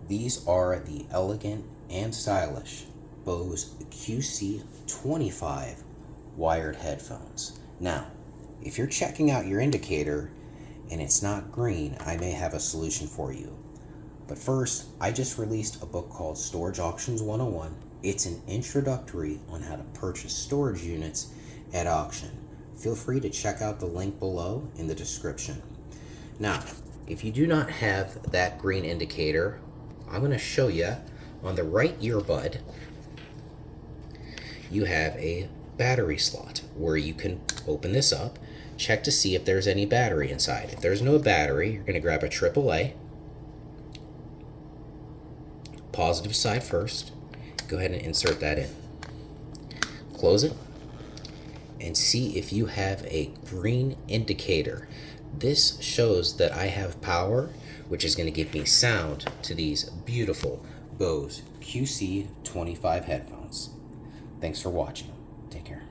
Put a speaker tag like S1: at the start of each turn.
S1: These are the elegant and stylish Bose QC25 wired headphones. Now, if you're checking out your indicator and it's not green, I may have a solution for you. But first, I just released a book called Storage Auctions 101. It's an introductory on how to purchase storage units at auction. Feel free to check out the link below in the description. Now, if you do not have that green indicator, I'm going to show you on the right earbud, you have a battery slot where you can open this up, check to see if there's any battery inside. If there's no battery, you're going to grab a AAA, positive side first, go ahead and insert that in. Close it and see if you have a green indicator. This shows that I have power, which is going to give me sound to these beautiful Bose QC25 headphones. Thanks for watching. Take care.